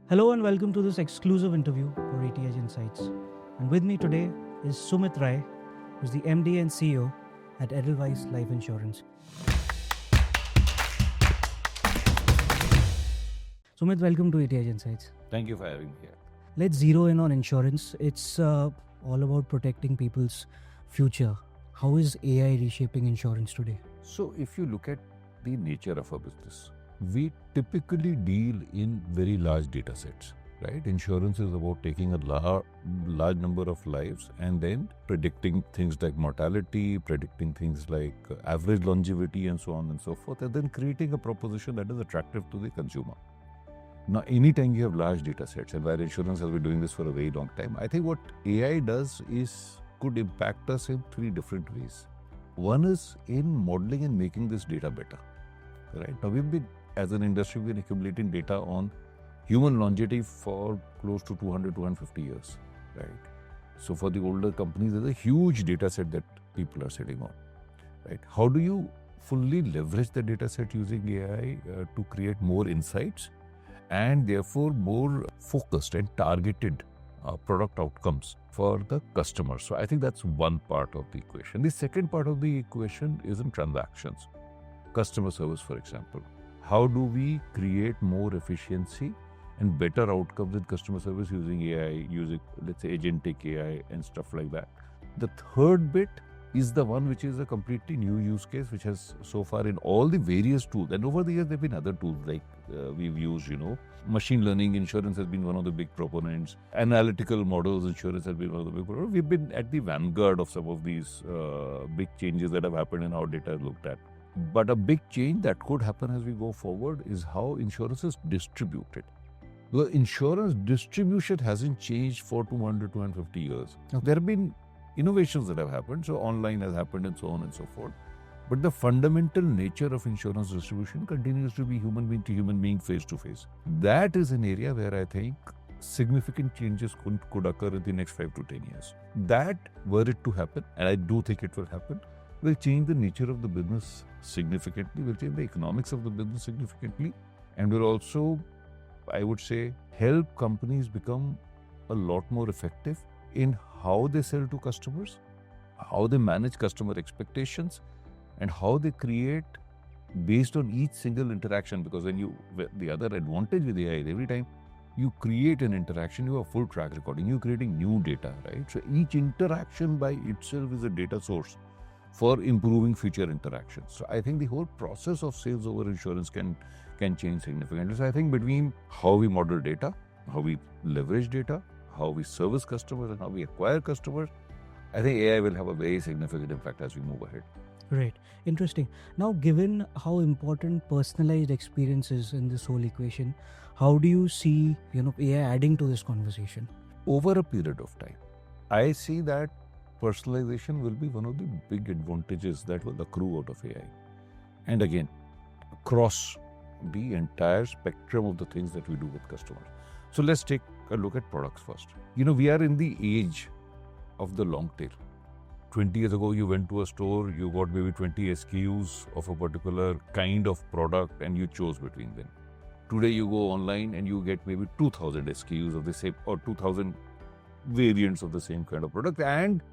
Hello and welcome to this exclusive interview for ATH Insights. And with me today is Sumit Rai, who's the MD and CEO at Edelweiss Life Insurance. Sumit, welcome to ATH Insights. Thank you for having me here. Let's zero in on insurance. It's all about protecting people's future. How is AI reshaping insurance today? So, if you look at the nature of a business, we typically deal in very large data sets, right? Insurance is about taking a large number of lives and then predicting things like mortality, predicting things like average longevity and so on and so forth, and then creating a proposition that is attractive to the consumer. Now, anytime you have large data sets, and while insurance has been doing this for a very long time, I think what AI does is could impact us in three different ways. One is in modeling and making this data better, right? Now, as an industry, we've been accumulating data on human longevity for close to 200, 250 years, right? So, for the older companies, there's a huge data set that people are sitting on, right? How do you fully leverage the data set using AI to create more insights and therefore more focused and targeted product outcomes for the customer? So I think that's one part of the equation. The second part of the equation is in transactions. Customer service, for example. How do we create more efficiency and better outcomes in customer service using AI, using, let's say, agentic AI and stuff like that? The third bit is the one which is a completely new use case, which has so far in all the various tools, and over the years there have been other tools like we've used, machine learning. Insurance has been one of the big proponents. Analytical models, insurance has been one of the big proponents. We've been at the vanguard of some of these big changes that have happened in how data is looked at. But a big change that could happen as we go forward is how insurance is distributed. The insurance distribution hasn't changed for 200, 250 years. Okay. There have been innovations that have happened, so online has happened and so on and so forth. But the fundamental nature of insurance distribution continues to be human being to human being, face to face. That is an area where I think significant changes could occur in the next 5 to 10 years. That, were it to happen, and I do think it will happen, will change the nature of the business significantly, will change the economics of the business significantly, and will also, I would say, help companies become a lot more effective in how they sell to customers, how they manage customer expectations, and how they create based on each single interaction. Because the other advantage with AI is every time you create an interaction, you have full track recording, you're creating new data, right? So each interaction by itself is a data source for improving future interactions. So I think the whole process of sales over insurance can change significantly. So I think between how we model data, how we leverage data, how we service customers, and how we acquire customers, I think AI will have a very significant impact as we move ahead. Right. Interesting. Now, given how important personalized experience is in this whole equation, how do you see AI adding to this conversation? Over a period of time, I see that personalization will be one of the big advantages that will accrue out of AI. And again, across the entire spectrum of the things that we do with customers. So let's take a look at products first. We are in the age of the long tail. 20 years ago, you went to a store, you got maybe 20 SKUs of a particular kind of product and you chose between them. Today, you go online and you get maybe 2,000 SKUs of the same, or 2,000 variants of the same kind of product, and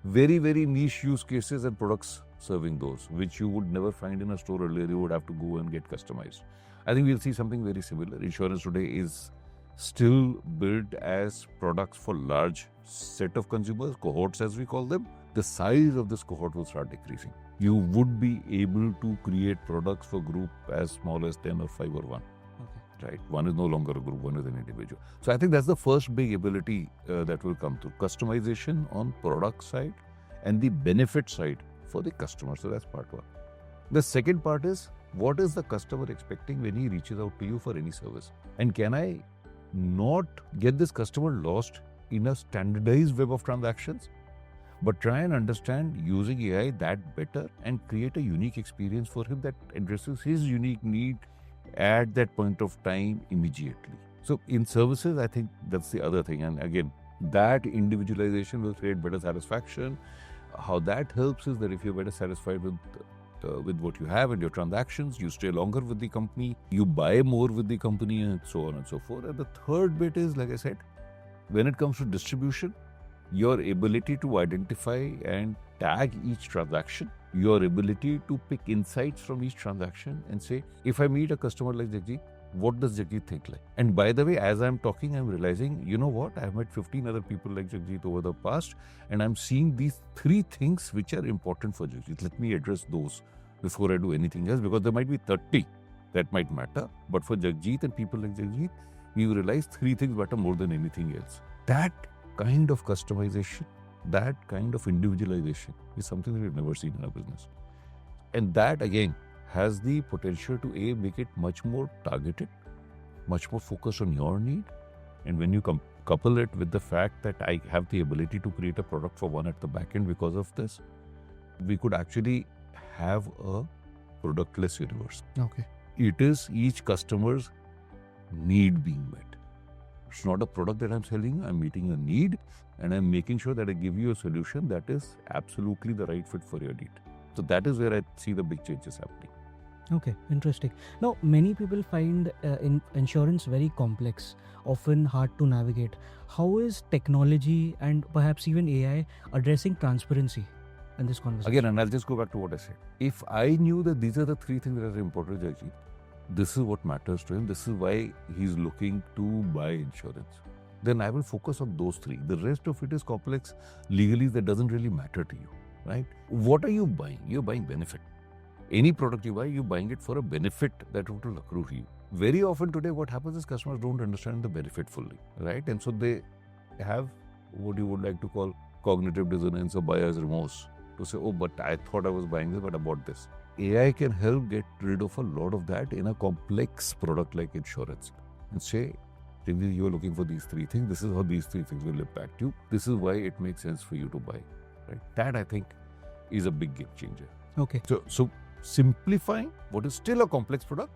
very, very niche use cases and products serving those, which you would never find in a store earlier. You would have to go and get customized. I think we'll see something very similar. Insurance today is still built as products for large set of consumers, cohorts as we call them. The size of this cohort will start decreasing. You would be able to create products for group as small as 10 or 5 or 1. Okay. Right? One is no longer a group, one is an individual. So I think that's the first big ability that will come through. Customization on product side and the benefit side for the customer. So that's part one. The second part is, what is the customer expecting when he reaches out to you for any service? And can I not get this customer lost in a standardized web of transactions, but try and understand using AI that better and create a unique experience for him that addresses his unique need at that point of time immediately. So in services, I think that's the other thing. And again, that individualization will create better satisfaction. How that helps is that if you're better satisfied with with what you have and your transactions. You stay longer with the company. You buy more with the company, and so on and so forth. And the third bit is, like I said, when it comes to distribution, your ability to identify and tag each transaction, your ability to pick insights from each transaction and say, if I meet a customer like Jagjit, what does Jagjit think like? And by the way, as I'm talking, I'm realizing, you know what? I've met 15 other people like Jagjit over the past, and I'm seeing these 3 things which are important for Jagjit. Let me address those before I do anything else, because there might be 30 that might matter. But for Jagjit and people like Jagjit, we realize 3 things matter more than anything else. That kind of customization, that kind of individualization is something that we've never seen in our business. And that again has the potential to make it much more targeted, much more focused on your need. And when you couple it with the fact that I have the ability to create a product for one at the back end because of this, we could actually have a productless universe. Okay. It is each customer's need being met. It's not a product that I'm selling. I'm meeting a need, and I'm making sure that I give you a solution that is absolutely the right fit for your need. So that is where I see the big changes happening. Okay, interesting. Now, many people find insurance very complex, often hard to navigate. How is technology and perhaps even AI addressing transparency in this conversation? Again, and I'll just go back to what I said. If I knew that these are the 3 things that are important to Jagjit, this is what matters to him, this is why he's looking to buy insurance, then I will focus on those 3. The rest of it is complex legally, that doesn't really matter to you, right? What are you buying? You're buying benefit. Any product you buy, you're buying it for a benefit that will accrue to you. Very often today, what happens is customers don't understand the benefit fully, right? And so they have what you would like to call cognitive dissonance or buyer's remorse to say, oh, but I thought I was buying this, but I bought this. AI can help get rid of a lot of that in a complex product like insurance and say, you're looking for these 3 things. This is how these 3 things will impact you. This is why it makes sense for you to buy. Right? That, I think, is a big game changer. Okay. So simplifying what is still a complex product,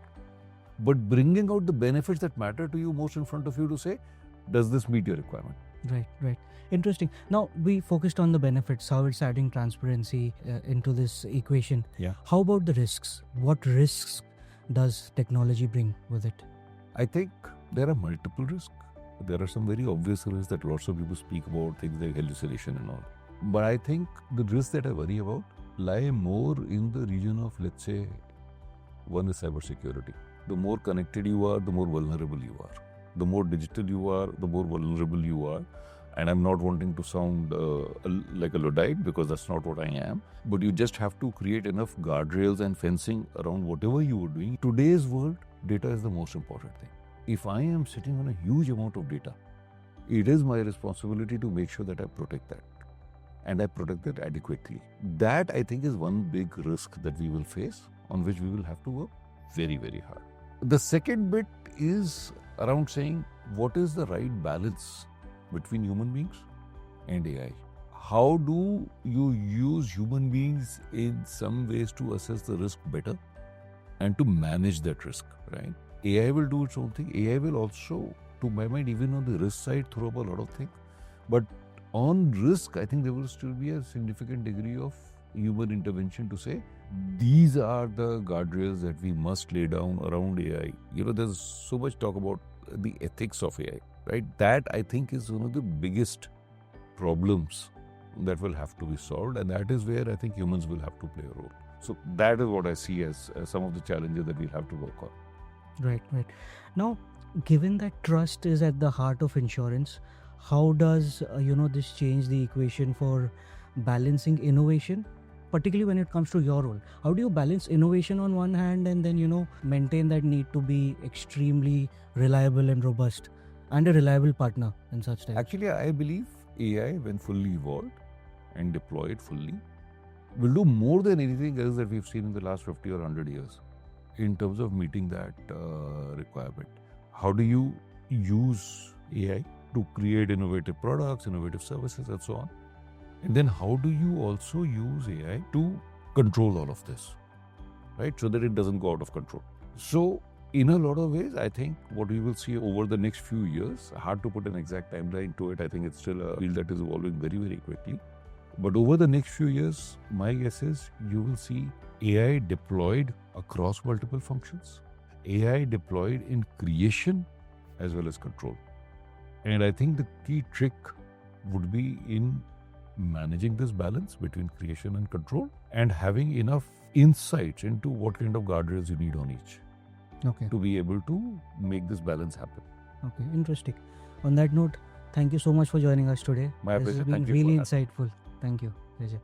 but bringing out the benefits that matter to you most in front of you to say, does this meet your requirement? Right. Interesting. Now, we focused on the benefits, how it's adding transparency into this equation. Yeah. How about the risks? What risks does technology bring with it? I think there are multiple risks. There are some very obvious risks that lots of people speak about, things like hallucination and all. But I think the risks that I worry about lie more in the region of, let's say, one is cybersecurity. The more connected you are, the more vulnerable you are. The more digital you are, the more vulnerable you are. And I'm not wanting to sound like a Luddite, because that's not what I am. But you just have to create enough guardrails and fencing around whatever you are doing. Today's world, data is the most important thing. If I am sitting on a huge amount of data, it is my responsibility to make sure that I protect that. And I protect it adequately. That, I think, is one big risk that we will face, on which we will have to work very, very hard. The second bit is around saying, what is the right balance between human beings and AI? How do you use human beings in some ways to assess the risk better and to manage that risk, right? AI will do its own thing. AI will also, to my mind, even on the risk side, throw up a lot of things. But on risk, I think there will still be a significant degree of human intervention to say, these are the guardrails that we must lay down around AI. There's so much talk about the ethics of AI, right? That, I think, is one of the biggest problems that will have to be solved. And that is where I think humans will have to play a role. So that is what I see as some of the challenges that we'll have to work on. Right. Now, given that trust is at the heart of insurance, how does this change the equation for balancing innovation, particularly when it comes to your role? How do you balance innovation on one hand and then maintain that need to be extremely reliable and robust and a reliable partner in such times? Actually, I believe AI, when fully evolved and deployed fully, will do more than anything else that we've seen in the last 50 or 100 years in terms of meeting that requirement. How do you use AI to create innovative products, innovative services, and so on? And then how do you also use AI to control all of this, right? So that it doesn't go out of control. So in a lot of ways, I think what we will see over the next few years, hard to put an exact timeline to it. I think it's still a field that is evolving very, very quickly. But over the next few years, my guess is you will see AI deployed across multiple functions, AI deployed in creation as well as control. And I think the key trick would be in managing this balance between creation and control and having enough insights into what kind of guardrails you need on each Okay. to be able to make this balance happen. Okay. Interesting. On that note, thank you so much for joining us today. My This pleasure. has been Thank you really for insightful. Thank you, Vijay.